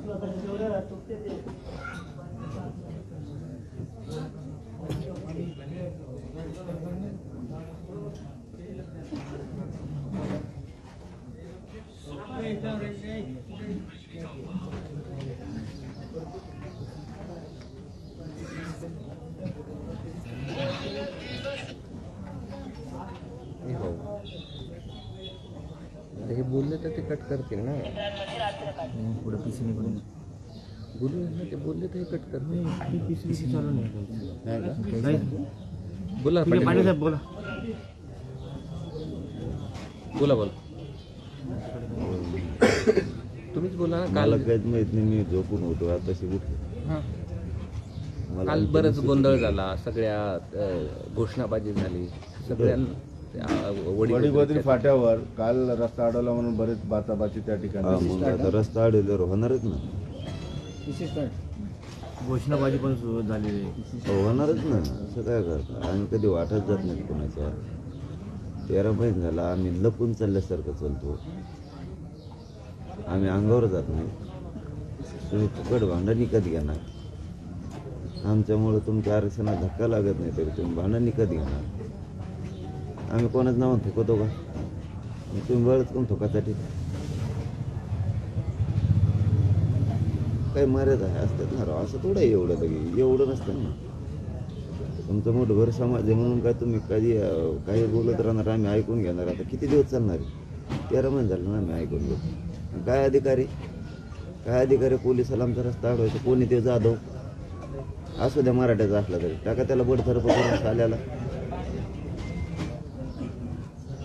हे बोलले तर ते कट करतील ना पुढे पीसी नाही बोलून बोलू ना ते बोलले तर हे कट करतील पीसी चालू नाही बोला पाटील साहेब बोला बोला बोला तुम्हीच बोला ना काल काहीच माहित नाही मी झोपून होतो आता तशी उठलो काल बरंच गोंधळ झाला सगळ्या घोषणाबाजी झाली सगळ्यांना वडीबद्री फाट्यावर काल रस्ता अडवला म्हणून बरेच बाचाबाची त्या ठिकाणी मग आता रस्ता अडवल्यावर होणारच ना घोषणाबाजी पण सुरू झालेली होणारच ना असं काय करता आम्ही कधी वाटत जात नाही कोणाच्या 13 महिने झाला आम्ही लपून चालल्यासारखं चालतो आम्ही अंगावर जात नाही तुम्ही फुकट भांडण विकत घेणार आमच्यामुळं तुमच्या आरक्षणात धक्का लागत नाही तरी तुम्ही भांडण विकत घेणार आम्ही कोणाच नावात थुकतो का तुम्ही बळच कोण थुकासाठी काही मर्यादा आहे असतात ना राव असं थोडं एवढं लगे एवढं नसतं ना तुमचं मोठभर समाज आहे म्हणून काय तुम्ही कधी काही बोलत राहणार आम्ही ऐकून घेणार आता किती दिवस चालणार आहे 13 महिने झालं ना आम्ही ऐकून घेतो काय अधिकारी पोलिसाला आमचा रस्ता अडवायचा कोणी ते जाधव असू द्या मराठ्याचा असला तरी टाका त्याला बडथर पकडून आल्याला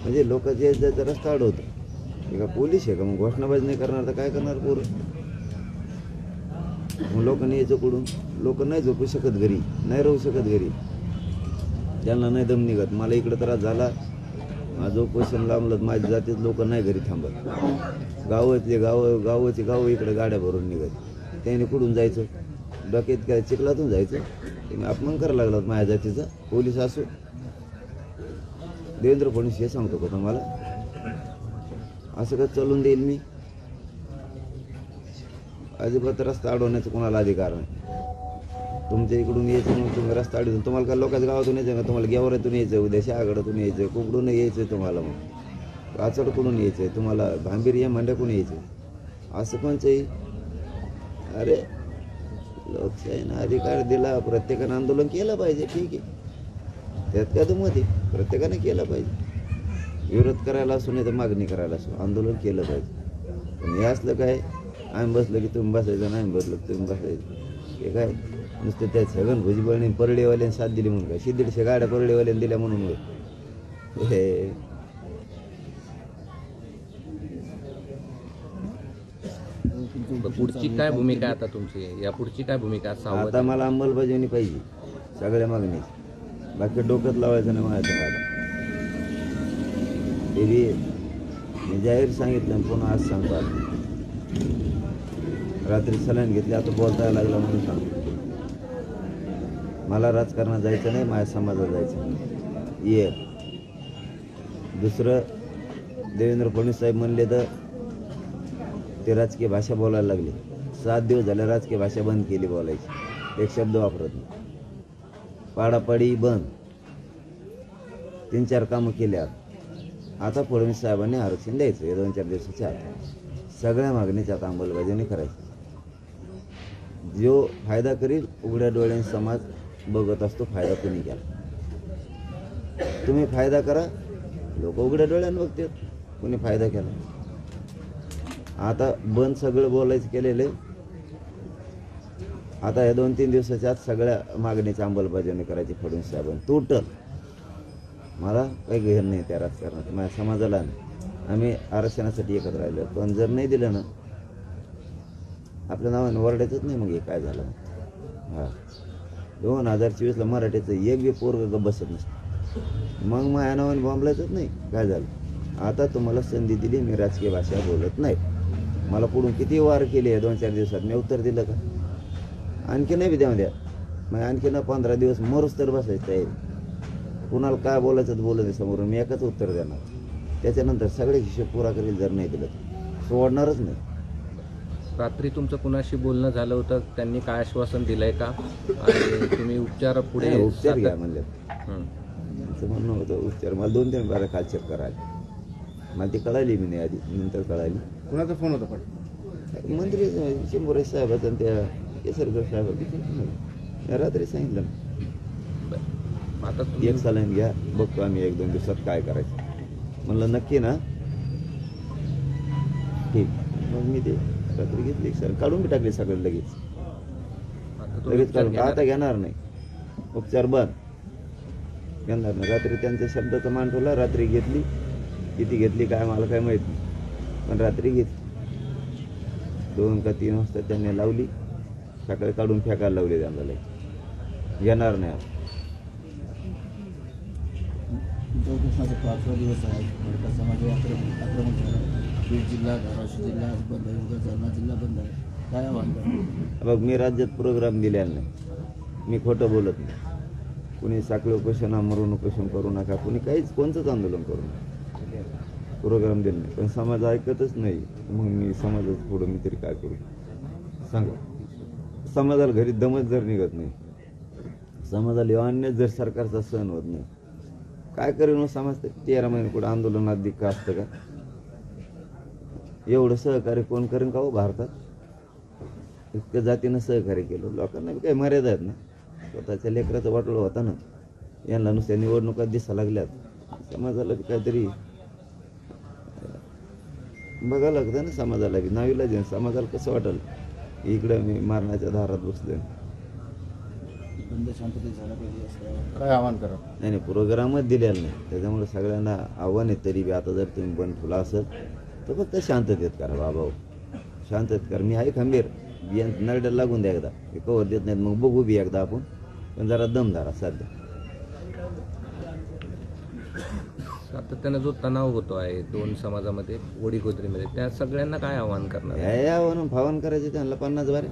म्हणजे लोक जे जायचा रस्ता अडवतं का पोलीस आहे का मग घोषणाबाजी नाही करणार तर काय करणार पोरं मग लोक नाही यायचं कुठून लोक नाही झोपू शकत घरी नाही राहू शकत घरी त्यांना नाही दम निघत मला इकडं त्रास झाला माझं उपोषण लांबलं माझ्या जातीत लोक नाही घरी थांबत गावाची गाव इकडे गाड्या भरून निघत त्याने कुठून जायचं डोक्यात काय चिखलातून जायचं तुम्ही अपमान करायला लागलात माझ्या जातीचा पोलीस असो देवेंद्र फडणवीस हे सांगतो का तुम्हाला असं का चालून देईल मी अजिबात रस्ता अडवण्याचा कोणाला अधिकार नाही तुमच्या इकडून यायचं म्हणून तुम्ही रस्ता अडवून तुम्हाला काय लोकांच्या गावातून यायचं का तुम्हाला गेवरातून यायचं उद्या शहागडातून यायचं कुकडून यायचं तुम्हाला मग काचडकडून यायचं तुम्हाला भांबीर या मांड्याकडून यायचं असं कोणचंही अरे लोकशाहीनं अधिकार दिला प्रत्येकानं आंदोलन केलं पाहिजे ठीक आहे त्यात काय तर मध्ये प्रत्येकाने केलं पाहिजे विरोध करायला असो नाही तर मागणी करायला असो आंदोलन केलं पाहिजे पण हे असलं काय आम्ही बसलं की तुम्ही बसायचं नाही बसलं की तुम्ही बसायचं हे काय नुसतं त्या छगन भुजबळने परडेवाल्याने साथ दिली म्हणून काय 150 गाड्या परडेवाल्याने दिल्या म्हणून हे पुढची काय भूमिका आता तुमची या पुढची काय भूमिका आता मला अंमलबजावणी पाहिजे सगळ्या मागणी बाकी डोक्यात लावायचं नाही माझ्या आता ते बी मी जाहीर सांगितलं पुन्हा आज सांगतो रात्री सलाईन घेतली आता बोलता लागला म्हणून सांगतो मला राजकारणात जायचं नाही माझ्या समाजात जायचं ये दुसरं देवेंद्र फडणवीस साहेब म्हणले तर ते राजकीय भाषा बोलायला लागले 7 दिवस झाले राजकीय भाषा बंद केली बोलायची एक शब्द वापरत नाही पाडापाडी बंद 3-4 कामं केल्या आता फडणवीस साहेबांनी आरक्षण द्यायचं या 2-4 दिवसाच्या आत सगळ्या मागणीच्या आता अंमलबजावणी करायची जो फायदा करील उघड्या डोळ्यांनी समाज बघत असतो फायदा कोणी केला तुम्ही फायदा करा लोक उघड्या डोळ्यानं बघतात कोणी फायदा केला आता बंद सगळं बोलायचं केलेलं आता या 2-3 दिवसाच्या आत सगळ्या मागणीची अंमलबजावणी करायची फडणवीस साहेबांनी टोटल मला काही घेणं नाही त्या राजकारणात माझ्या समाजाला आम्ही आरक्षणासाठी एकत्र राहिलो पण जर नाही दिलं ना आपल्या नावाने ओरडायचंच नाही मग हे काय झालं हां 2024ला मराठीचं एक बी पोरग बसत नसतं मग माझ्या नावाने बॉम्बलायचंच नाही काय झालं आता तुम्हाला संधी दिली मी राजकीय भाषा बोलत नाही मला पुढून किती वार केले 2-4 दिवसात मी उत्तर दिलं का आणखी नाही बी द्या मग आणखी ना 15 दिवस मरूच तर बसायचं तयारी कुणाला काय बोलायचं तर बोलत समोरून मी एकच उत्तर देणार त्याच्यानंतर सगळे हिशोब पुरा करेल जर नाही दिलं तर सोडणारच नाही रात्री तुमचं कुणाशी बोलणं झालं होतं, त्यांनी काय आश्वासन दिलंय का आणि तुम्ही उपचार पुढे नाही, उपचार घ्या म्हणले. हं. त्यांचं म्हणणं होतं उपचार. मला 2-3 बारा काल चेक करायला. मला ती कळाली मी नाही आधी, नंतर कळाली. कुणाचा फोन होता पण? मंत्री शंभूराज साहेबाचा आणि त्या केसरकर साहेबांनी रात्री सांगितलं बरं. आता तुम्ही एक सलाईन घ्या, बघतो आम्ही 1-2 दिवसात काय करायचं. म्हणलं नक्की ना, ठीक. मग मी ते रात्री घेतली सर, काढून बी टाकली सगळं लगेच आता तुम्ही लगेच उपचार काढून. घेणार? आता घेणार नाही, उपचार बंद घेणार नाही. रात्री त्यांच्या शब्दाचा मान ठेवला, रात्री घेतली. किती घेतली काय मला काय माहित नाही, पण रात्री घेतली. 2 का 3 वाजता त्यांनी लावली, सकाळी काढून फेकायला लावली त्यांना. लगेच घेणार नाही आता. उपोषणाचा 5वा दिवस आहे. खडका समाज आक्रमण झालं. बीड जिल्हा, धाराशिव जिल्हा आज बंद आहे. उद्या जालना जिल्हा बंद आहे. काय आव्हान करा? बघ, मी राज्यात प्रोग्राम दिलेला नाही, मी खोटं बोलत नाही. कुणी साखळी उपोषण, मरून उपोषण करू नका, कुणी कोणतंच आंदोलन करू नका, प्रोग्राम दिला नाही. पण समाज ऐकतच नाही, मग मी समाजाचं पुढं मी तरी काय करू सांगा. समाजाला घरी दमच जर निघत नाही, समाजाला अन्य जर सरकारचा सहन होत नाही, काय करेन समाज? 13 महिने कुठं आंदोलनात दिक्का असतं का? एवढं सहकार्य कोण करेन का हो भारतात? इतकं जातीनं सहकार्य केलं. लोकांना बी काही मर्यादा आहेत ना. स्वतःच्या लेकराचं वाटोळं होता ना, यांना नुसत्या निवडणुकात दिसा लागल्यात. समाजाला बी काहीतरी बघावं लागतं ना, समाजाला बी नावीलाज आहे. समाजाला कसं वाटेल इकडं मी मारण्याच्या दारात बसलोय. बंद शांततेत झाला पाहिजे असं काय आव्हान करा? नाही, प्रोग्रामच दिलेला नाही, त्याच्यामुळे सगळ्यांना आव्हान आहे. तरी बी आता जर तुम्ही बंद ठेवला असेल तर फक्त शांततेत करा बाबा, शांततेत करा. मी आहे खंबीर, नरड्याला लागून द्या एकदा, कवर देत नाहीत मग बघू बी एकदा आपण, पण जरा दम धरा सध्या. सातत्यानं जो तणाव होतो आहे 2 समाजामध्ये, वडीगोद्रीमध्ये, त्या सगळ्यांना काय आव्हान करणार? हे आव्हान फावण करायचे त्यांना 50 बारे.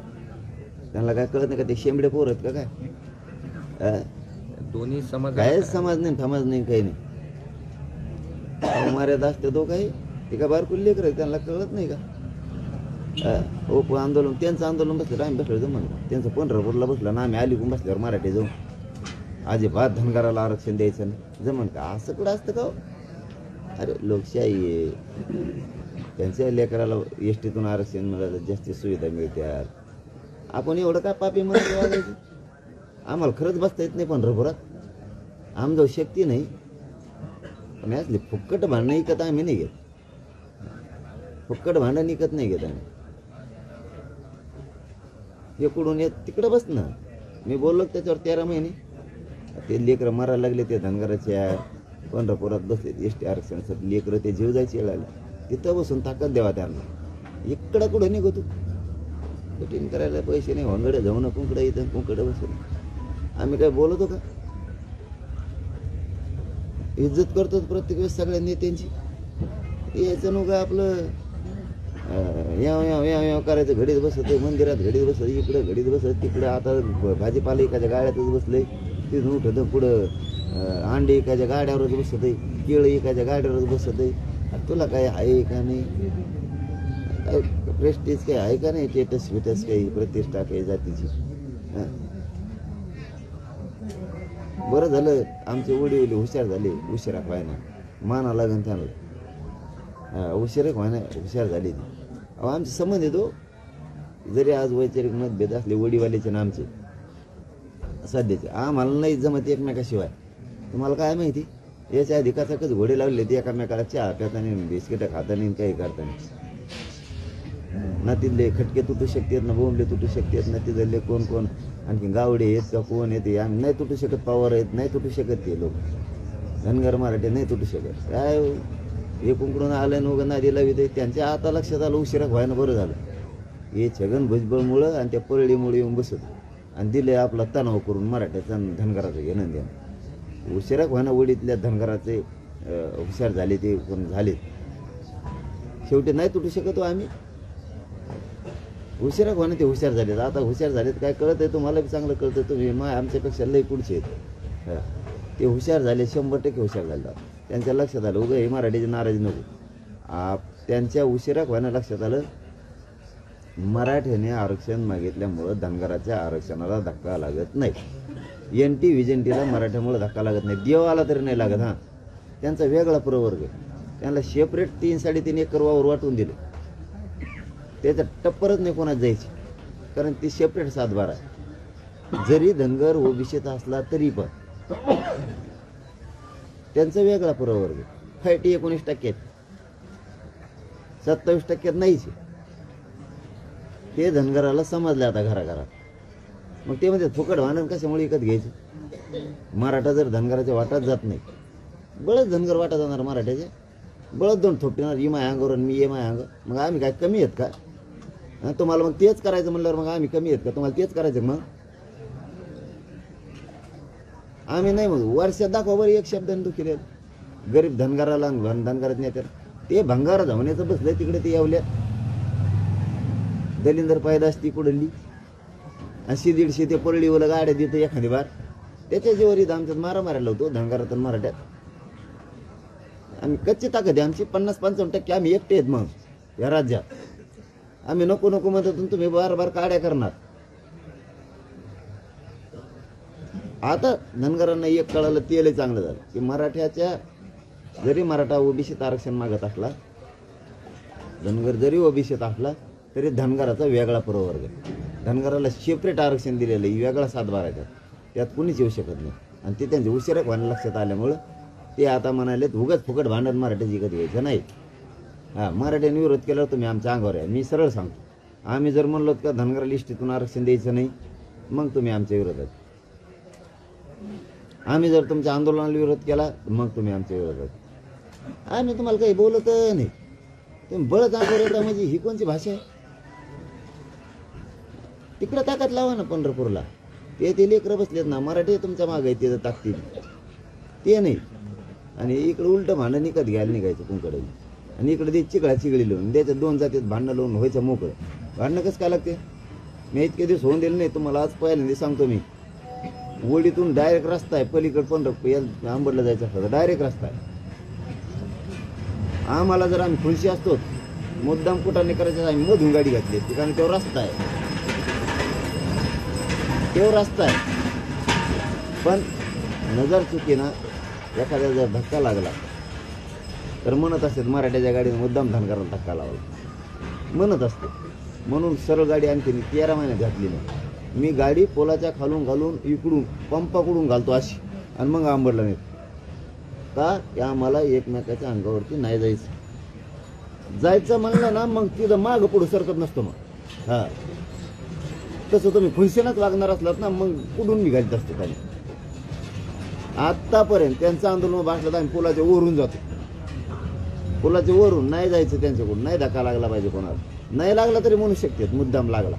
त्यांना काय कळत नाही का ते शेंबडे पोर आहेत का काय? दोन्ही समाज कायच समाज नाही, समाज नाही, काही नाही. मर्यादा असते तो काही, ते का बारकुल लेकर आहे, त्यांना कळत नाही का? आंदोलन, त्यांचं आंदोलन बसलं, आम्ही बसलो जमन. त्यांचं पंढरपूरला बसलं ना, आम्ही अलीकडून बसल्यावर मराठी जाऊन अजिबात धनगराला आरक्षण द्यायचं नाही जमन का? असं कुठं असतं का? अरे लोकशाही आहे, त्यांच्या लेकराला एसटीतून आरक्षण मिळालं, जास्ती सुविधा मिळतात. आपण एवढं काय पापी म्हणत वागायचं? आम्हाला खरंच बसता येत नाही पंढरपुरात, आमजवळ शक्ती नाही. पण असली फुक्कट भांडणं इकत आम्ही नाही घेत, फुक्कट भांडण इकत नाही घेत आम्ही. इकडून येत तिकडं बस ना. मी बोललो त्याच्यावर 13 महिने ते लेकरं मारायला लागले. ते धनगराच्या पंढरपुरात बसले एसटी आरक्षणासाठी लेकरं, ते जीव जायचे वेळाले. तिथं बसून ताकद द्यावा त्यांना. इकडं कुठं निघतो तू? कठीण करायला पैसे नाही, होंगडे जाऊ ना कुंकडे इथं कुंकडे बसून. आम्ही काय बोलतो का? इज्जत करतो प्रत्येक वेळेस सगळ्या नेत्यांची. यायचं नको आपलं याव करायचं, घडीत बसत मंदिरात, घडीत बसत इकडं, घडीत बसत तिकडं. आता भाजीपाला एखाद्या गाड्यातच बसलंय, तिथून उठत पुढं अंडे एखाद्या गाड्यावरच बसत आहे, केळं एखाद्या गाड्यावरच बसत आहे. तुला काय आहे का नाही? काय प्रेस्टीज काही आहे का नाही? टेटस विटस काही प्रतिष्ठा काही जातीची? बरं झालं आमचे वडील हुशार झाले, उशिरा व्हायना माना लागन त्यांना, उशिरा व्हायना हुशार झाले ती. अहो आमचे संबंध येतो, जरी आज वैचारिक मतभेद असले वडीवालीचे ना आमचे सध्याचे, आम्हाला नाही जमत एकमेकाशिवाय. तुम्हाला काय माहिती याच्या आधी कचाकच घोडे लावले ते एकामेकाला चहा प्यातानी, बिस्किटं खातानी, काही करताना. ना तिथले खटके तुटू शकतात, ना बोंबले तुटू शकतात, ना तिथले कोण कोण आणखी गावडे आहेत का कोण येते आम्ही नाही तुटू शकत. पवार आहेत नाही तुटू शकत, ते लोक धनगर मराठी नाही तुटू शकत. काय एकूणकडून आलं नव्हतं ना दिला विधे, त्यांच्या आता लक्षात आलं उशिरा व्हायनं बरं झालं. हे छगन भुजबळमुळं आणि त्या परळीमुळे येऊन बसत आणि दिले आपला तणाव करून मराठ्याचा धनगराचं घेणं द्या. उशिरा व्हायनं वडीतल्या धनगराचे हुशार झाले, ते कोण झाले शेवटी नाही तुटू शकतो आम्ही. हुशार व्हायनं ते हुशार झालेत. आता हुशार झालेत काय कळत आहे तुम्हाला बी चांगलं कळतं. तुम्ही आमच्यापेक्षा लई पुढचे आहेत. ते हुशार झाले, 100% हुशार झाले. त्यांच्या लक्षात आलं उगं हे मराठीची नाराजी नको. त्यांच्या उशिरा व्हायनं लक्षात आलं मराठ्याने आरक्षण मागितल्यामुळं धनगराच्या आरक्षणाला धक्का लागत नाही. NT विजंटीला मराठ्यामुळे धक्का लागत नाही. देवाला तरी नाही लागत. हां, त्यांचा वेगळा प्रवर्ग आहे. त्यांना सेपरेट 3-3.5 एकर वावर वाटून दिले. त्याचं टप्परच नाही कोणाच जायची, कारण ती सेपरेट 7/12 आहे. जरी धनगर ओबीसीत असला तरी पण त्यांचा वेगळा प्रवर्ग आहे. फायटी 19% 27% नाहीच. ते धनगराला समजले आता घराघरात. मग ते म्हणजे फुकट भांडण कशामुळे विकत घ्यायचं? मराठा जर धनगराच्या वाटात जात नाही, बळच धनगर वाटा जाणार मराठ्याचे, बळच दोन थोपटिणार, ही माय अंगावर आणि मी ये माय अंग. मग आम्ही काय कमी आहेत का? हां, तुम्हाला मग तेच करायचं म्हणल्यावर मग आम्ही कमी आहेत का? तुम्हाला तेच करायचं मग आम्ही नाही. मग वर्षात दाखवा बरं एक शब्दाने दुखी गरीब धनगराला धनगरात नेत्यात. ते भंगार धावण्याचं बसलंय तिकडे. ते येवल्या दलिंदर पायदास ती कुडली 80-150 ते परळीवर गाड्या देतं एखादी बार. त्याच्या जीवावर आमच्यात मारायला होतो धनगरात आणि मराठ्यात. आम्ही कच्ची ताकद आहे आमची. 50-55% आम्ही एकटे आहेत मग या राज्यात. आम्ही नको नको म्हणतो तुम्ही बार काड्या करणार. आता धनगरांना एक कळालं, तेलही चांगलं झालं की मराठ्याच्या जरी मराठा ओबीसीत आरक्षण मागत असला, धनगर जरी ओबीसीत असला तरी धनगराचा वेगळा प्रवर्ग आहे. धनगराला सेपरेट आरक्षण दिलेलं आहे, वेगळा 7/12 त्यात कुणीच येऊ शकत नाही. आणि ते त्यांच्या उशिरा भांडण लक्षात आल्यामुळं ते आता म्हणाले उगाच फुकट भांडण मराठ्याची विकत घ्यायचं नाही. हां, मराठ्याने विरोध केल्यावर तुम्ही आमच्या अंगावर आहे. मी सरळ सांगतो, आम्ही जर म्हणलो का धनगर लिस्टीतून आरक्षण द्यायचं नाही, मग तुम्ही आमच्या विरोधात. आम्ही जर तुमच्या आंदोलनाला विरोध केला मग तुम्ही आमच्या विरोधात. आम्ही तुम्हाला काही बोलत नाही. तुम्ही बळच अंगावर येता म्हणजे ही कोणची भाषा आहे? तिकडं ताकद लावा ना पंढरपूरला. ते लेकरं बसलेत ना, मराठी तुमच्या मागे आहे, ते ताकदीन ते नाही. आणि इकडं उलटं भांडण विकत घ्यायला निघायचं तुमकडे. आणि इकडे ते चिगळी लावून द्यायचं. 2 जातीत भांडणं लावून व्हायचं मोकळं. भांडणं कसं काय लागते? मी इतके दिवस होऊन दिले नाही तुम्हाला. आज पहिल्यांदा सांगतो मी, वडीतून डायरेक्ट रस्ता आहे पलीकडे पंढरपूर आंबडला जायचं असतं डायरेक्ट रस्ता आहे. आम्हाला जर आम्ही खुशी असतो मुद्दाम कुठाने करायचं, आम्ही मधून गाडी घातली असती, कारण तेव्हा रस्ता आहे. पण नजर चुकीनं एखाद्या जर धक्का लागला तर म्हणत असते मराठ्याच्या गाडीने मुद्दाम धनगराला धक्का लावला म्हणत असते. म्हणून सरळ गाडी आणखी 13 महिन्यात घातली नाही. मी गाडी पोलाच्या खालून घालून इकडून पंपाकडून घालतो अशी, आणि मग आंबडला नेतो. का? की आम्हाला एकमेकाच्या अंगावरती नाही जायचं म्हणलं ना, मग तिथं मागं पुढं सरकत नसतो. मग हां, तसं तुम्ही खुशीनंच वागणार असलात ना, मग कुठून निघालीत असते काही. आत्तापर्यंत त्यांचं आंदोलन भासलं तर आम्ही पुलाच्या वरून जातो. पुलाच्या वरून नाही जायचं त्यांच्याकडून. नाही धक्का लागला पाहिजे कोणाला. नाही लागला तरी म्हणू शकतात मुद्दाम लागला.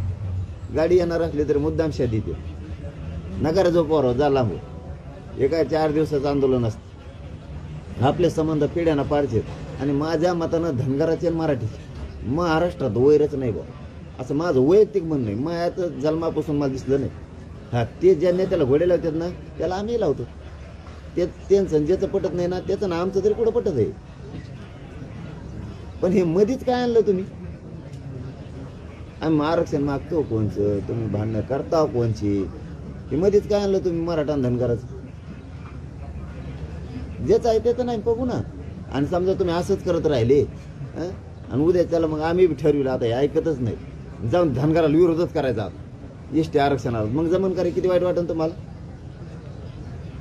गाडी येणार असली तरी मुद्दाम शादी देते. नकार जो पोराव जा लांबू. एका 4 दिवसाचं आंदोलन असतं. आपले संबंध पिढ्याना पारचे. आणि माझ्या मतानं धनगराचे आणि मराठीचे महाराष्ट्रात वैरच नाही बा, असं माझं वैयक्तिक म्हणणं नाही. माझ्यात जन्मापासून मला दिसलं नाही. हां, ते ज्या नेत्याला घोडे लावतात ना त्याला आम्ही लावतो. ते त्यांचं ज्याचं पटत नाही ना त्याचं ना आमचं तरी कुठं पटत आहे. पण हे मधीच काय आणलं तुम्ही? आम्ही आरक्षण मागतो कोणचं, तुम्ही भांडणं करता कोणची? हे मध्येच काय आणलं तुम्ही मराठा धनगराचं? ज्याचं आहे त्याचं नाही बघू ना. आणि समजा तुम्ही असंच करत राहिले आणि उद्या त्याला मग आम्ही बी ठरविलं आता हे ऐकतच नाही, जाऊन धनगराला विरोधच करायचा एसटी आरक्षणाला, मग जमन करे किती वाईट वाटेल तुम्हाला?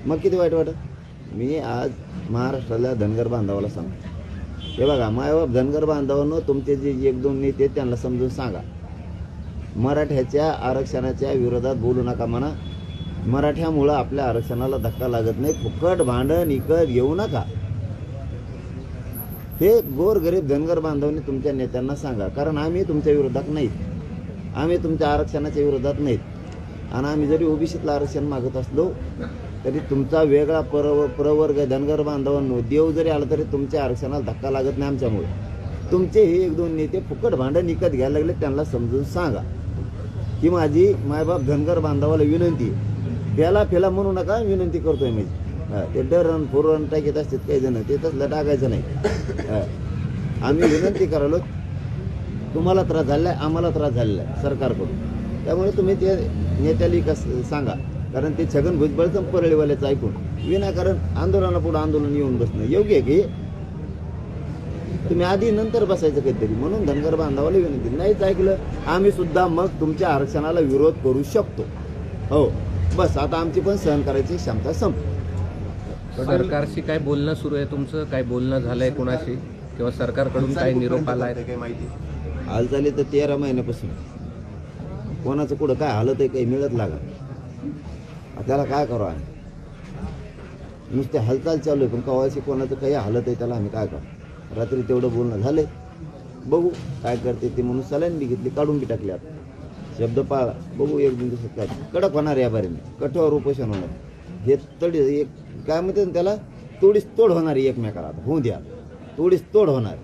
मग किती वाईट वाटत? मी आज महाराष्ट्रातल्या धनगर बांधवाला सांगतो, हे बघा मायबाप धनगर बांधवांनो, तुमचे जे 1-2 नेते त्यांना समजून सांगा, मराठ्याच्या आरक्षणाच्या विरोधात बोलू नका म्हणा. मराठ्यामुळं आपल्या आरक्षणाला धक्का लागत नाही. फुकट भांडण विकत घेऊ नका. हे गोरगरीब धनगर बांधवांनी तुमच्या नेत्यांना सांगा. कारण आम्ही तुमच्या विरोधात नाहीत, आम्ही तुमच्या आरक्षणाच्या विरोधात नाहीत. आणि आम्ही जरी ओबीसीतलं आरक्षण मागत असलो तरी तुमचा वेगळा प्रवर्ग धनगर बांधवांनो, देव जरी आला तरी तुमच्या आरक्षणाला धक्का लागत नाही आमच्यामुळे. तुमचे हे 1-2 नेते फुकट भांडण विकत घ्यायला लागले, त्यांना समजून सांगा. ही माझी मायबाप धनगर बांधवाला विनंती. फेला म्हणू नका, विनंती करतोय मी. ते डरण फुरण टाकीत असतात काही जण, ते तसलं टाकायचं नाही. आम्ही विनंती करालो तुम्हाला त्रास झालेला आहे, आम्हाला त्रास झालेला आहे सरकारकडून. त्यामुळे तुम्ही ते नेत्याला सांगा, कारण ते छगन भुजबळचं परळीवाल्याचं ऐकून विनाकारण आंदोलनापुढे आंदोलन येऊन बसणं योग्य आहे की? तुम्ही आधी नंतर बसायचं काहीतरी. म्हणून धनगर बांधवाला विनंती, नाहीच ऐकलं आम्ही सुद्धा मग तुमच्या आरक्षणाला विरोध करू शकतो. हो बस, आता आमची पण सहन करायची क्षमता संपली. सरकारशी काय बोलणं सुरू आहे तुमचं? काय बोलणं झालंय कोणाशी, किंवा सरकारकडून काही निरोप आलाय? हालचाली तर 13 महिन्यापासून कोणाचं कुठं काय हालत आहे काही मिळत लागा. त्याला काय करावं आम्ही? नुसते हालचाल चालू आहे, पण कवायची कोणाचं काही हालत आहे त्याला आम्ही काय करावं? रात्री तेवढं बोलणं झालंय, बघू काय करते ते. म्हणून सलाईन बी घेतली, काढून बी टाकली. आता शब्द पाळा, बघू 1-2 दिवसात काय कडक होणार या बारीने, कठोर उपोषण होणार. हे तडी एक काय म्हणते ना त्याला, तोडीस तोड होणार एकमेकाला. आता होऊ द्या, तोडीस तोड होणार.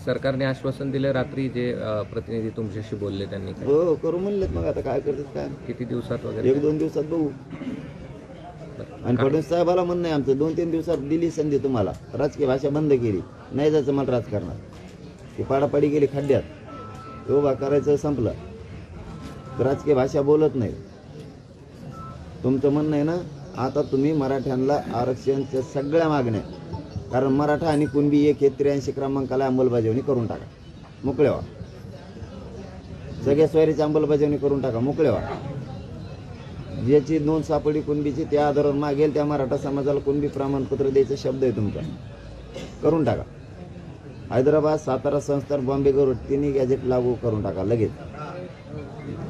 सरकारने आश्वासन दिलं रात्री, जे प्रतिनिधी तुमच्याशी बोलले त्यांनी काय? हो करू म्हणलेत, मग आता काय करतात काय, किती दिवसात वगैरे? 1-2 दिवसात बघू. आणि फडणवीस साहेबाला म्हणणं आहे आमचं, 2-3 दिवसात दिली संधी तुम्हाला, राजकीय भाषा बंद केली, नाही जायचं मला राजकारणात. ती पाडापाडी गेली खड्ड्यात, उभा करायचं संपलं, राजकीय भाषा बोलत नाही. तुमचं म्हणणं आहे ना, आता तुम्ही मराठ्यांना आरक्षणच्या सगळ्या मागण्या, कारण मराठा आणि कुणबी एक हे 83 क्रमांकाला अंमलबजावणी करून टाका, मोकळे व्हा. सगळ्या स्वारीची अंमलबजावणी करून टाका, मोकळे व्हा. ज्याची नोंद सापडी कुणबीची त्या आधारावर मागेल त्या मराठा समाजाला कुणबी प्रमाणपत्र द्यायचा शब्द आहे तुमचा, करून टाका. हैदराबाद, सातारा संस्थान, बॉम्बे गरुड तिन्ही गॅजेट लागू करून टाका लगेच.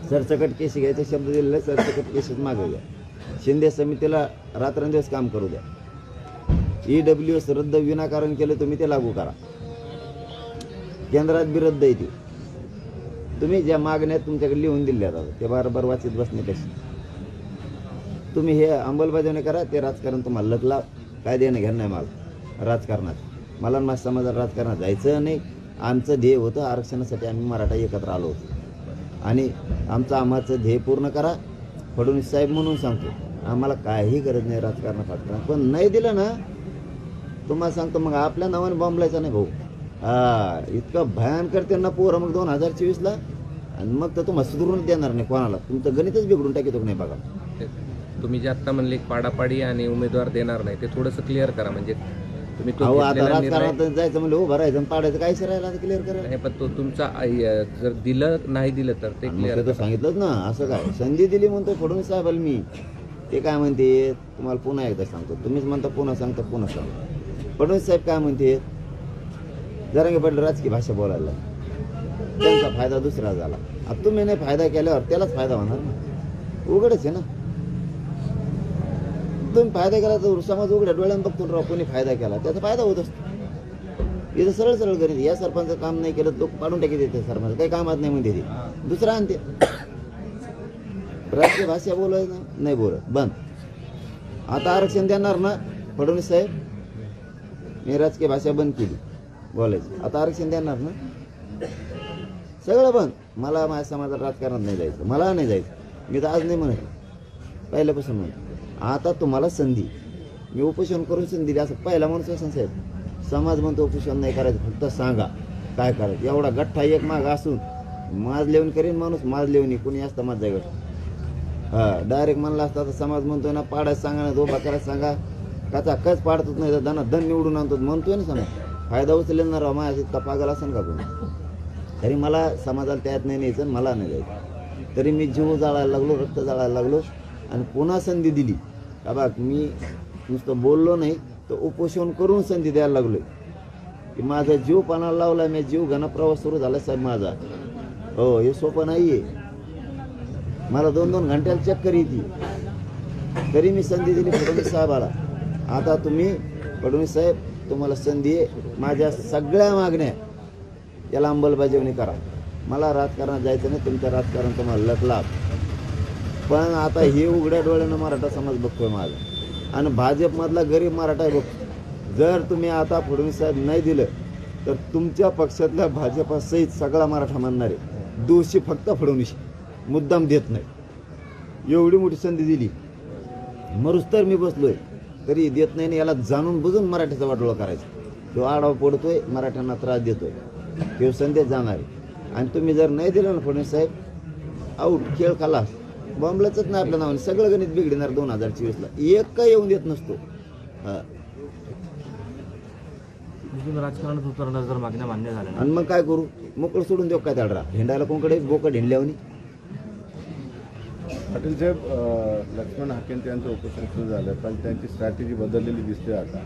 सरसकट केस घ्यायचा शब्द दिलेला, सरसकट केसेस मागे घ्या. शिंदे समितीला रात्रंदिवस काम करू द्या. EWS रद्द विनाकारण केलं तुम्ही, ते लागू करा. केंद्रात बी रद्द येते. तुम्ही ज्या मागण्या तुमच्याकडे लिहून दिल्या जातात ते बारबार वाचित बसण्यापेक्षा तुम्ही हे अंमलबजावणी करा. ते राजकारण तुम्हाला लकला काय देणं घेणं नाही मला राजकारणात. मला माझ्या समाजात राजकारणात जायचं नाही. आमचं ध्येय होतं आरक्षणासाठी, आम्ही मराठा एकत्र आलो होतो आणि आमचं ध्येय पूर्ण करा. फडणवीस साहेब म्हणून सांगतो, आम्हाला काही गरज नाही राजकारणात फाटणार, पण नाही दिलं ना तुम्हाला सांगतो मग आपल्या नावाने बॉम्बलायचा नाही भाऊ. इतकं भयान करते ना पोरं मग 2024ला, आणि मग तर तुम्हाला सुधरून देणार नाही कोणाला. तुमचं गणितच बिघडून टाकतो की नाही बघा. तुम्ही जे आता म्हणले पाडापाडी आणि उमेदवार देणार नाही, ते थोडंसं क्लिअर करा. म्हणजे तुम्ही तो अहो आता घेतलेला निर्णय- राजकारणात जायचं म्हणजे उभं राहायचं आणि पाडायचं काहीच राहिला क्लिअर करायला. नाही, पण तो तुमचा जर दिलं नाही दिलं तर ते क्लिअर मग तर सांगितलंच ना. असं काय संधी दिली म्हणतो फडणवीस साहेबाला मी. ते काय म्हणते तुम्हाला पुन्हा एकदा सांगतो. तुम्हीच म्हणता पुन्हा सांगता, पुन्हा सांगतो. फडणवीस साहेब काय म्हणते, जरांगे पाटील राजकीय भाषा बोलायला, त्यांचा फायदा दुसरा झाला. आता तुम्ही नाही फायदा केल्यावर त्यालाच फायदा होणार ना, उघडच आहे ना. तुम्ही फायदा केला तर समाज उघड्या डोळ्यानं बघतो राव, कोणी फायदा केला त्याचा फायदा होत असतो. इथं सरळ सरळ करीत, या सरपंच काम नाही केलं लोक पाडून टाकी देते. सरपंच काही कामात नाही म्हणते, ते दुसरा आणते. राजकीय भाषा बोलायचं नाही बोलत, बंद. आता आरक्षण देणार ना फडणवीस साहेब, मी राजकीय भाषा बंद केली बोलायची, आता आरक्षण देणार ना, सगळं बंद. मला माझ्या समाजात राजकारणात नाही जायचं, मला नाही जायचं. मी तर आज नाही म्हणत, पहिल्यापासून म्हणत. आता तुम्हाला संधी, मी उपोषण करून संधी दिली असं पहिला माणूस असं साहेब. समाज म्हणतो उपोषण नाही करायचं, फक्त सांगा काय करायचं. एवढा गठ्ठा एक माग असून माज लेवून करीन माणूस, माज लेवून कोणी असतं माझा गठ. डायरेक्ट म्हणला असता तर समाज म्हणतोय ना पाडायचं सांगा ना, उभा करायचं सांगा, काचा कच पाडतच नाही तर दना दन निवडून आणतो म्हणतोय ना समाज. फायदा उचलेल राव माझ्या इतका पागल असेल का कोणी. तरी मला समाजाला त्यात नाही न्यायचं, मला नाही जायचं. तरी मी जीव जाळायला लागलो, रक्त जाळायला लागलो आणि पुन्हा संधी दिली का बघ. मी नुसतं बोललो नाही तर उपोषण करून संधी द्यायला लागलोय की माझा जीव पाण्याला लावला. मी जीव घन प्रवास सुरू झाला साहेब माझा. हो हे सोपं नाही आहे. मला 2-2 घंट्याला चक्कर येते, तरी मी संधी दिली फडणवीस साहेबाला. आता तुम्ही फडणवीस साहेब तुम्हाला संधी आहे, माझ्या सगळ्या मागण्या याला अंमलबजावणी करा. मला राजकारणात जायचं नाही, तुमचं राजकारण तुम्हाला लकलाभ. पण आता हे उघड्या डोळ्यानं मराठा समाज बघतोय माझा, आणि भाजपमधला गरीब मराठा बघतो. जर तुम्ही आता फडणवीस साहेब नाही दिलं तर तुमच्या पक्षातल्या भाजपासहित सगळा मराठा म्हणणार आहे. दोषी फक्त फडणवीस, मुद्दाम देत नाही. एवढी मोठी संधी दिली, मरुस तर मी बसलोय तरी देत नाही. याला जाणून बुजून मराठीचा वाटोळा करायचा. तो आडाव पडतोय, मराठ्यांना त्रास देतोय. किंवा संदेश जाणार आहे. आणि तुम्ही जर नाही दिलं ना फडणवीस साहेब, आऊट, खेळ खलास, बॉम्बलाच नाही आपल्या नावाने, सगळं गणित बिघडणार 2024ला. एक काही येऊन देत नसतो. हां, तिथून राजकारणात उतरणार जर मागण्या मान्य झाल्या ना, आणि मग काय करू? मोकळं सोडून देऊ काय त्याला? हिंडायला कोणकडे बोकड हिंडल्यावनी. पाटील साहेब, लक्ष्मण हाकेंचं यांचं उपोषण सुरू झालं, पण त्यांची स्ट्रॅटेजी बदललेली दिसते आता.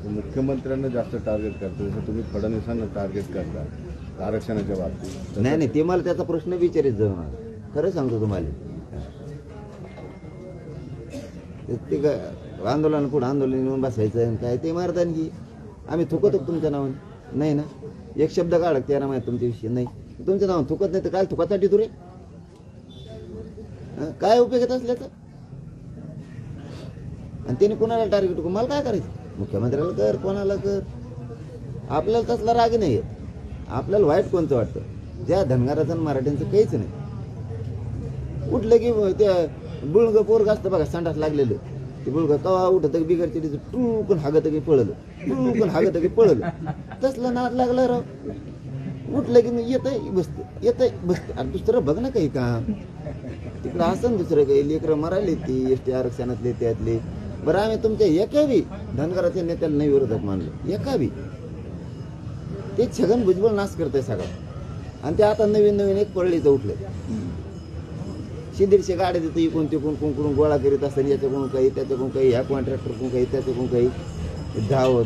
मुख्यमंत्र्यांना जास्त टार्गेट करतो, जसं तुम्ही फडणवीसांना टार्गेट करता आरक्षणाच्या बाबतीत. नाही नाही, ते मला त्याचा प्रश्न विचारित जाणार, खरं सांगतो तुम्हाला. ते काय आंदोलन पुढं आंदोलन येऊन बसायचं आणि काय ते मारतान की आम्ही थुकतो तुमच्या नावाने? नाही ना, एक शब्द काढ त्याला माहिती तुमच्याविषयी नाही. तुमच्या नावाने थुकत नाही तर काय थुकासाठी तू रे? काय उपयोग येत असल्याचं? आणि त्याने कोणाला टार्गेट करू? मला काय करायचं? मुख्यमंत्र्याला कर, कोणाला कर, आपल्याला तसला राग नाही येत. आपल्याला वाईट कोणतं वाटतं? ज्या धनगराचं आणि मराठ्यांचं काहीच नाही. उठलं की त्या बुळग पोरग असतं बघा, संडास लागलेलं, ते बुळग कवा उठत बिगर चिडीचं टूकून हागत की पळलं, टूकून हागत की पळलं, तसलं नाद लागलं राव. उठलं की मी येतंय बसतं, येतंय बसतं. अरे दुसरं बघ ना काही काम तिकडं असं दुसरं काही. लेकरं मरायला ती एसटी आरक्षणातले त्यातले. बरं, आम्ही तुमच्या एका बी धनगराच्या नेत्याला नाही विरोधक मानलं, एका बी. ते छगन भुजबळ नाश करतंय सगळा. आणि ते आता नवीन नवीन एक पळलीचं उठलंय. 100-150 गाड्या देतं इकून तिकून कुंकडून गोळा करीत असताना, याच्याकडून काही त्याच्याकडून काही, ह्या कॉन्ट्रॅक्टरकडून काही त्याच्याकडून काही,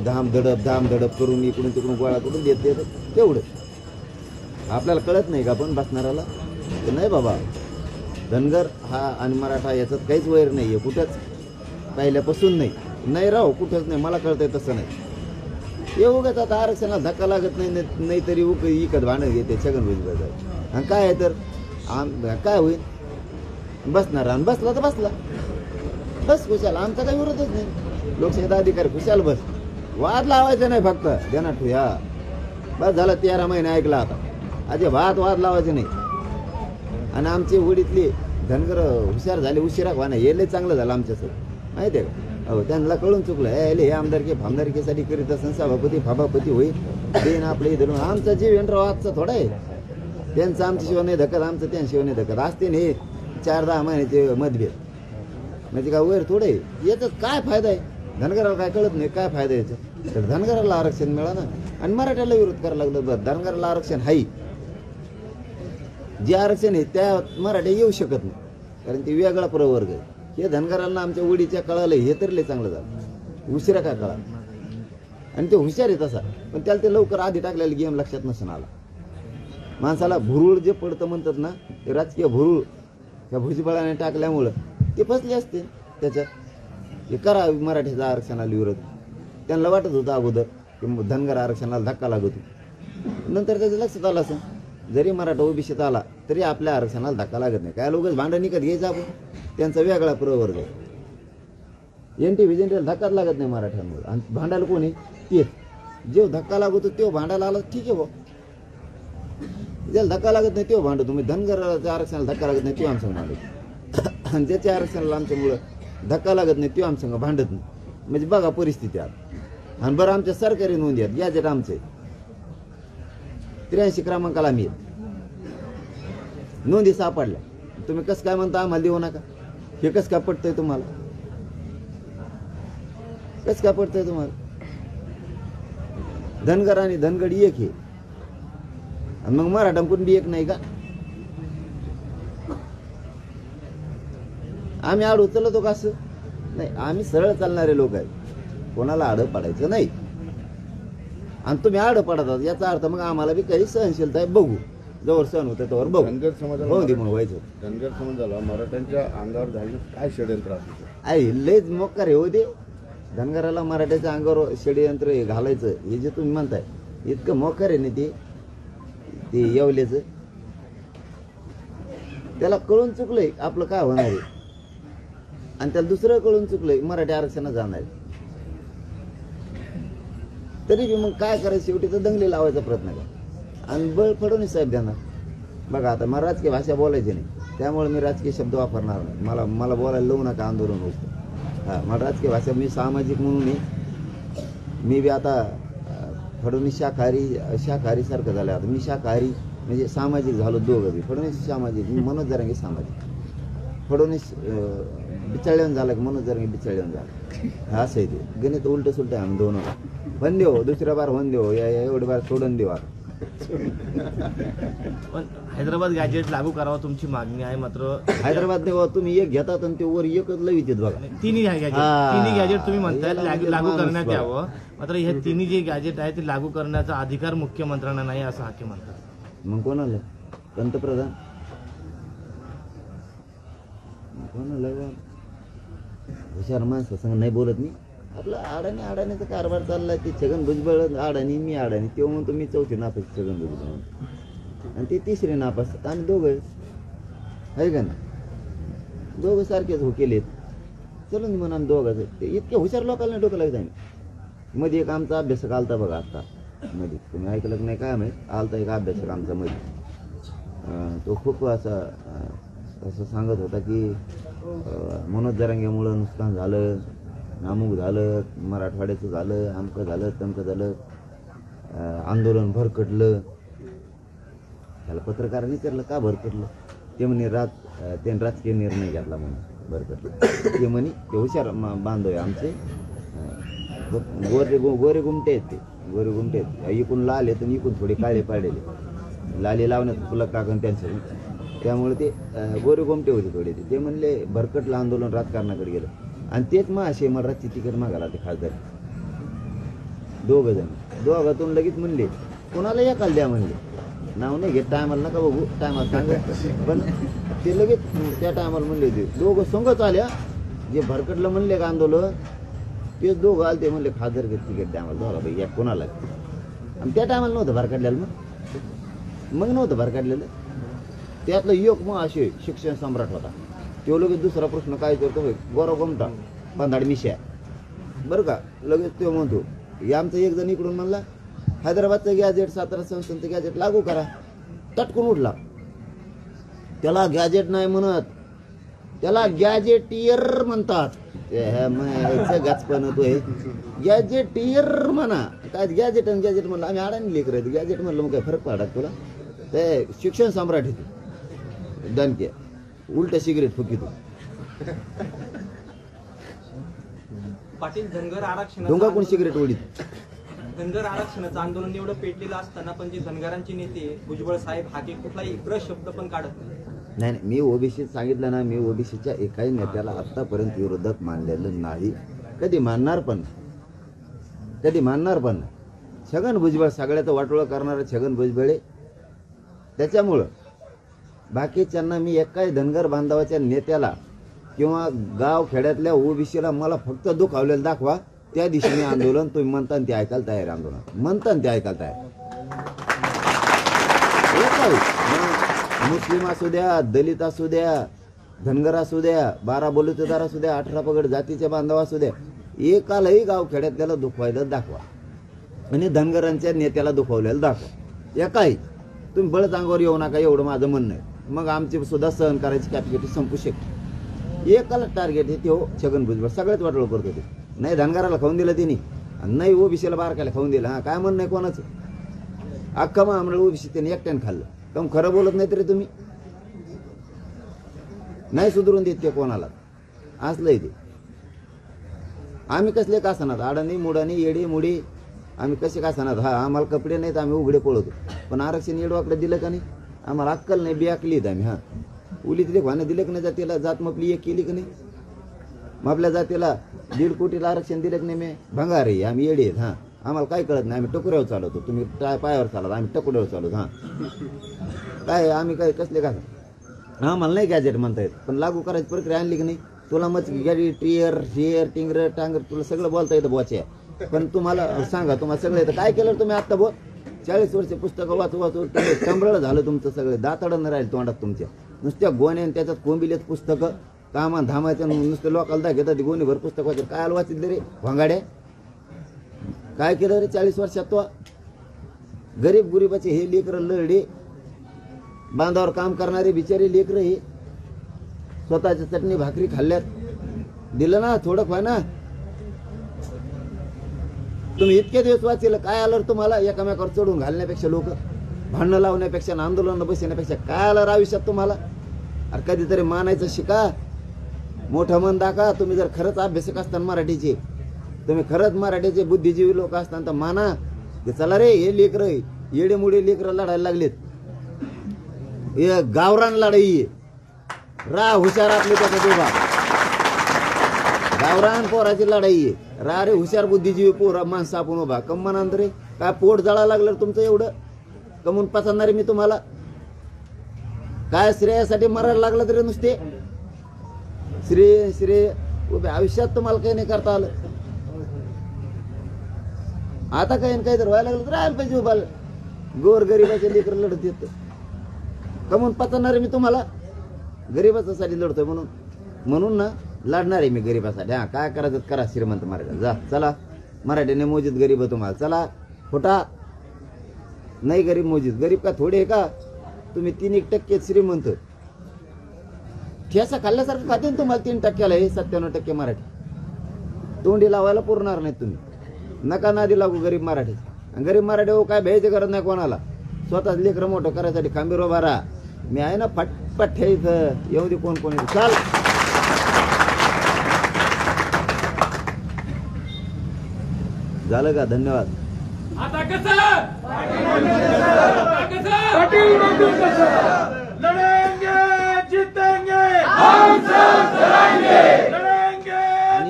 धाम धडप करून इकडून तिकडून गोळा करून देत तेवढं. आपल्याला कळत नाही का पण बसणाऱ्याला? नाही बाबा, धनगर हा आणि मराठा याच्यात काहीच वैर नाही आहे कुठंच, पहिल्यापासून नाही राव, कुठंच नाही. मला कळतंय तसं नाही. हे उगाच आता आरक्षणाला धक्का लागत नाही तरी इकत भांडण घेते छगन भुजबळ. आणि काय आहे तर काय होईल? बसणार आणि बसला तर बसला, बस खुशाल, आमचा काही विरोधच नाही. लोकशाहीचा अधिकार खुशाल बस, वाद लावायचा नाही फक्त, ध्यानात ठेवा. बस झाला, 13 महिने ऐकला आता, आधी वाद लावायचे नाही. आणि आमचे वडीतले धनगर हुशार झाले, उशिरा व्हा नाही, हे लय चांगलं झालं आमच्यासोबत, माहिती आहे का? हो, त्यांना कळून चुकलं. हे आमदारकी फामदारकीसाठी करीत असं सभापती होईल देन आपले धरून. आमचा जीव एंट्राव आजचा थोडा आहे, त्यांचं आमच्याशिवाय नाही धकत, आमचं त्यांशिवाय नाही धकत. असते ना हे 4-10 महिन्याचे मतभेद, म्हणजे काय वैर थोडं आहे. याच्यात काय फायदा आहे? धनगराला काय कळत नाही काय फायदा याच्यात? तर धनगराला आरक्षण मिळा ना, आणि मराठ्याला विरोध करायला लागलं. बरं, धनगराला आरक्षण आहे, जे आरक्षण आहे त्या मराठ्या येऊ शकत नाही, कारण ते वेगळा प्रवर्ग आहे. हे धनगरांना आमच्या वडीच्या कळालं, हे तर लय चांगलं झालं, उशिरा काय कळा. आणि ते हुशार आहे तसा, पण त्याला ते लवकर आधी टाकलेला गेम लक्षात नसून आला. माणसाला भुरूळ जे पडतं म्हणतात ना, ते राजकीय भुरूळ त्या भुजबळाने टाकल्यामुळं ते फसले असते त्याच्यात. हे करा मराठीचा आरक्षणाला विरोध. त्यांना वाटत होतं अगोदर की धनगर आरक्षणाला धक्का लागतो, नंतर त्याचं लक्षात आलं असं, जरी मराठा ओबीसीत आला तरी आपल्या आरक्षणाला धक्का लागत नाही. काय लोकच भांडण निकत घ्यायचं आपण, त्यांचा वेगळा प्रवर्ग आहे. एनटी व्हिजनला धक्काच लागत नाही मराठ्यांमुळे. आणि भांडायला कोणी ते जेव धक्का लागतो तेव्हा भांडायला आला, ठीक आहे भाऊ, ज्याला धक्का लागत नाही तेव्हा भांडतो. तुम्ही धनगराच्या आरक्षणाला धक्का लागत नाही तेव्हा आमचं भांडतो, आणि ज्याच्या आरक्षणाला आमच्यामुळं धक्का लागत नाही तेव्हा आमचं भांडत नाही. म्हणजे बघा परिस्थिती आता. आणि बरं, आमच्या सरकारी नोंदी आहेत, गॅजेट आमचे 83 क्रमांकाला आम्ही नोंदी सापडल्या. तुम्ही कसं काय म्हणता आम्हाला देऊ नका? हे कसं काय पटतंय तुम्हाला? कसं काय पटतंय तुम्हाला? धनगर आणि धनगडी एक हे, आणि मग मराठा कुणबी एक नाही का? आम्ही आड उचलतो का? असं नाही, आम्ही सरळ चालणारे लोक आहेत, कोणाला आडं पडायचं नाही. आणि तुम्ही आडं पडतात याचा अर्थ मग आम्हाला बी काही सहनशीलता आहे, बघू, जवळ सहन होतं त्यावर बघू. धनगर समाजाला हो दे म्हणून व्हायचं. धनगर समाजाला मराठ्यांच्या अंगावर झालेलं काय षडयंत्र असतं? आहे लयच मोकार हे होते. धनगराला मराठ्याच्या अंगावर षडयंत्र हे घालायचं, हे जे तुम्ही म्हणताय इतकं मोकार आहे ना ते येवल्याचं. त्याला कळून चुकलंय आपलं काय होणार आहे, आणि त्याला दुसरं कळून चुकलंय मराठी आरक्षणात जाणार आहे. तरी बी मग काय करायचं, शेवटी तर दंगली लावायचा प्रयत्न करा. आणि बळ फडणवीस साहेब देणार. बघा आता मला राजकीय भाषा बोलायची नाही, त्यामुळे मी राजकीय शब्द वापरणार नाही. मला बोलायला लावू नका आंदोलन होतं. हां, मला राजकीय भाषा, मी सामाजिक म्हणून मी बी आता फडणवीस शाकाहारी सारखं झालं. आता मी शाकाहारी म्हणजे सामाजिक झालो दोघं बी. फडणवीस सामाजिक, मनोज जरांगे सामाजिक. फडणवीस बिचाळ्यावर झाला की मनोज जरांगे बिचाळ्यावर झाला. असं आहे ते गणित उलट सुलट आहे आम्ही दोन. वन देव दुसऱ्या बार वन देव या एवढी बार सोडून देवा. पण हैदराबाद गॅजेट लागू करावं तुमची मागणी आहे, मात्र हैदराबाद देवा तुम्ही एक घेतात आणि ते वर एकच लवित बघा. तिन्ही गॅजेट तुम्ही म्हणताय लागू करण्यात बघा. यावं, मात्र हे तिन्ही जे गॅजेट आहे ते लागू करण्याचा अधिकार मुख्यमंत्र्यांना नाही असं हाके म्हणतात. मग कोणाला? पंतप्रधान कोणाला? हुशार माणसं संग नाही बोलत मी. आपला अडाणीचा कारभार चाललाय. ते छगन भुजबळ अडाणी, मी अडाणी. तेव्हा म्हणतो मी चौथी नापास छगन भुजबळ आणि ते तिसरे नापास. आम्ही दोघं आहे का ना, दोघं सारखेच हो केलेत. चलून म्हणून आम्ही दोघं ते इतके हुशार लोकांना डोकं लागत आहे. मध्ये एक आमचा अभ्यासक आलता बघा आता मध्ये, तुम्ही ऐकलं की नाही काय माहीत, आलता एक अभ्यासक आमचा मध्ये. तो खूप असं सांगत होता की मनोज जरांगेमुळं नुकसान झालं, नामुक झालं, मराठवाड्याचं झालं, आमकं झालं तमकं झालं, आंदोलन भरकटलं. त्याला पत्रकारांनी विचारलं का भरकटलं. ते म्हणे त्याने राजकीय निर्णय घेतला म्हणून भरकटलं. ते म्हणे ते हुशार बांधव आहे आमचे, गोरे गुमटे आहेत. ते गोरे गुमटे आहेत. इकून लाल आहेत आणि इकून थोडे काळे पाडलेले. लाली लावण्यात फुलक टाकून त्यांचं, त्यामुळे ते गोरे गुमटे होते थोडे. ते म्हणले भरकटलं आंदोलन राजकारणाकडे गेलं. आणि तेच मग असे महाराजची तिकीट मागायला ते खासदार दोघं जण. दोघातून लगेच म्हणले कोणाला एकाला द्या म्हणले. नाव नाही घेत, टायमाला नका बघू, टायमाला सांगत. पण ते लगेच त्या टायमाला म्हणले होते दोघं संघच आल्या. जे भरकटलं म्हणले का आंदोलन तेच दोघं आले. ते म्हणले खासदार तिकीट द्या आम्हाला दोघा भाई, या कोणाला. आणि त्या टायमाला नव्हतं भरकटलेलं. मग नव्हतं भरकटलेलं. त्यातलं एक मग असे शिक्षण सम्राट होता. तो लगेच दुसरा प्रश्न काय करतो, गोरा गोमटा पंधाड मिश्या बरं का. लगेच तो म्हणतो हे आमचा एक जण इकडून म्हणला हैदराबादचं गॅजेट, सातारा संस्थांचं गॅजेट लागू करा. तटकून उठला. त्याला गॅजेट नाही म्हणत, त्याला गॅजेटियर म्हणतात. गाचपण तो आहे गॅजेटियर म्हणा. काय गॅजेट आणि गॅजेट म्हणलं आम्ही अडाणी लेकर आहेत. गॅजेट म्हणलं मग काय फरक पडत तुला. ते शिक्षण सम्राट येते दणके उलट सिगरेट फुकितो. पाटील धनगर डोंगा कोण सिगरेट ओढीत. धनगर आरक्षणाचं आंदोलन एवढं पेटलेलं असताना पण जे धनगरांचे नेते भुजबळ साहेब हाके कुठलाही शब्द पण काढत नाही. मी ओबीसी सांगितलं ना, मी ओबीसीच्या एकाही नेत्याला आतापर्यंत विरोधक मानलेलं नाही. कधी मानणार पण छगन भुजबळ सगळ्याचं वाटोळं करणारं छगन भुजबळे. त्याच्यामुळं बाकीच्यांना मी एकाही धनगर बांधवाच्या नेत्याला किंवा गाव खेड्यातल्या ओबीसीला मला फक्त दुखावलेलं दाखवा. त्या दिशेने आंदोलन तुम्ही म्हणता ते ऐकायला तयार. आंदोलन म्हणता ते ऐकायला तयार. मुस्लिम असू द्या, दलित असू द्या, धनगर असू द्या, 12 बलुतेदार असू द्या, 18 पगड जातीचे बांधव असू द्या, एकालाही गाव खेड्यातल्याला दुखवायला दाखवा आणि धनगरांच्या नेत्याला दुखवलेलं दाखवा. एकाही तुम्ही बळच अंगावर येऊ नका, एवढं माझं म्हणणं आहे. मग आमची सुद्धा सहन करायची कॅपॅसिटी संपू शकते. एकाला टार्गेट आहे ते हो छगन भुजबळ. सगळ्यात वाटोळ करत होते. नाही धनगराला खाऊन दिलं तिने, नाही ओबीसीला बारकायला खाऊन दिलं. हा काय म्हणणं आहे कोणाचं. अख्खा मग आम्हाला ओबीसी त्यांनी एकट्यानं खाल्लं. कम खरं बोलत नाही तरी तुम्ही नाही सुधरून देत ते कोणाला. असलंय ते. आम्ही कसले कासनात अडाणी मुडाणी येडी मुडी आम्ही कसे कासनात. हा आम्हाला कपडे नाहीत, आम्ही उघडे पळवतो. पण आरक्षण येडवाकडे दिलं का नाही. आम्हाला अक्कल नाही, बियाकलीत आम्ही. हा उली तिथे भानं दिलं की नाही जातीला. जात मपली एक केली की नाही. मग आपल्या जातीला 1.5 कोटीला आरक्षण दिलं की नाही. मी भंगार आहे, आम्ही येडे आहेत. हां आम्हाला काय कळत नाही. आम्ही टकुऱ्यावर चालवतो, तुम्ही पायावर चालवतो, आम्ही टकुऱ्यावर चालवतो. हां काय आम्ही काय कसले का. आम्हाला नाही गॅजेट म्हणता येत, पण लागू करायची प्रक्रिया आणली की नाही. तुला मग गाडी टियर शेअर टिंगर टांगर तुला सगळं बोलता येतं बोच्या. पण तुम्हाला सांगा तुम्हाला सगळं येतं. काय केलं तुम्ही आत्ता बोल. 40 वर्ष पुस्तकं वाचू कंबरळ झालं तुमचं. सगळे दाताडं राहील तोंडात तुमच्या. नुसत्या गोण्या त्याच्यात कोंबिलेत पुस्तकं कामा धामायचं नुसतं लोकांना दाखवतात. गोणीभर पुस्तक वाचत काय वाचितलं रे भांगाड्या. काय केलं रे 40 वर्षात तो. गरीब गुरीबाचे हे लेकरं लढे बांधावर काम करणारे बिचारे लेकरं हे स्वतःच्या चटणी भाकरी खाल्ल्यात. दिलं ना थोडं फार ना. तुम्ही इतके दिवस वाचेल काय आलं रे तुम्हाला एकामेकावर चढून घालण्यापेक्षा लोक भांडणं लावण्यापेक्षा आणि आंदोलन बसण्यापेक्षा काय आलं रे आयुष्यात तुम्हाला? अरे कधीतरी मानायचं शिका, मोठं मन दाखवा. तुम्ही जर खरंच अभ्यासक असताना मराठीचे, तुम्ही खरंच मराठीचे बुद्धिजीवी लोक असताना तर माना की चला रे हे लेकरं येडेमुळे लेकरं लढायला लागलेत, हे गावरान लढाई आहे, हुशार आपले त्याचा दोघा गावरान पोराची लढाई आहे, रे हुशार बुद्धिजीवी पोरा माणसं आपण उभा कम म्हणांतर रे काय पोट जळा लागलं तुमचं एवढं कमून पचणार आहे मी तुम्हाला? काय श्रेयासाठी मरायला लागलं तरी नुसते श्रेय उभे आयुष्यात तुम्हाला काही नाही करता आलं. आता काही काही जर व्हायला लागलं तर राहायला पाहिजे उभा. गोर गरीबाचे लेकर लढत येत कमून पचणार आहे मी तुम्हाला? गरीबासाठी लढतोय म्हणून ना लढणार आहे मी गरीबासाठी. हा काय करायचं करा श्रीमंत मराठा जा चला मराठीने मोजीत गरीब तुम्हाला चला फुटा नाही गरीब मोजीत गरीब का थोडे आहे का तुम्ही 3% श्रीमंत ठेसा खाल्ल्यासारखं खाते ना तुम्हाला 3%ला हे 97% मराठी तोंडी लावायला पुरणार नाही तुम्ही. नका नादी लागू गरीब मराठी. गरीब मराठी हो काय भ्यायची गरज नाही कोणाला. स्वतःच लेकरं मोठं करायसाठी खांबीर उभा राहा. मी आहे ना फटफट इथं येऊ दे कोण कोण चाल. झालं का? धन्यवाद. आता कसं लढेंगे जीतेंगे हम सब लढेंगे लढेंगे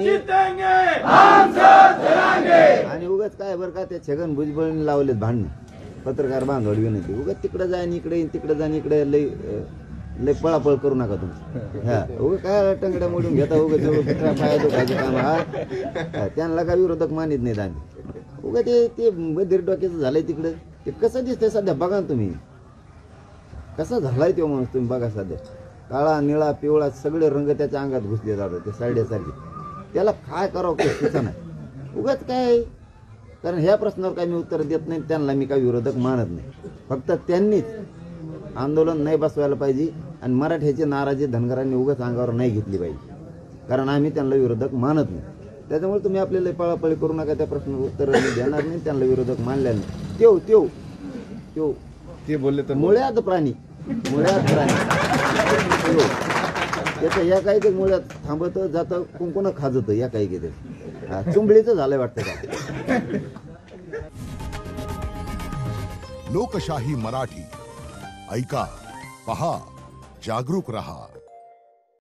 जीतेंगे हम सब लढेंगे. आणि उगाच काय बरं का ते छगन भुजबळीने लावलेत भांडण पत्रकार बांधवड विनंती उगाच तिकडे जाईन इकडे येईन तिकडे जाईन इकडे लय पळापळ करू नका तुम्ही. हा उगा काय टंगड्या मोडून घेता उगाच पाया दुखायचं काम. हा त्यांना काय विरोधक मानित नाहीत आम्ही. उगा ते बधीर डोक्याचं झालंय तिकडे ते कसं दिसतंय सध्या बघा ना तुम्ही कसा झालाय तो माणूस तुम्ही बघा सध्या. काळा निळा पिवळा सगळे रंग त्याच्या अंगात घुसले जातात ते सारखे. त्याला काय करावं कसं नाही उगाच काय. कारण ह्या प्रश्नावर काही मी उत्तर देत नाही. त्यांना मी काही विरोधक मानत नाही. फक्त त्यांनीच आंदोलन नाही बसवायला पाहिजे आणि मराठ्याची नाराजी धनगरांनी उगाच अंगावर नाही घेतली पाहिजे. कारण आम्ही त्यांना विरोधक मानत नाही. त्याच्यामुळे तुम्ही आपल्याला पळापळी करू नका. त्या प्रश्नावर उत्तर देणार नाही. त्यांना विरोधक मानल्या नाही. ते बोलले तर मुळ्यात प्राणी त्याचं या काही मुळ्यात थांबत जातं कुंकुन खाजत या काही चुंबळीचं झालंय वाटतं का. लोकशाही मराठी ऐका, पहा, जागरूक रहा.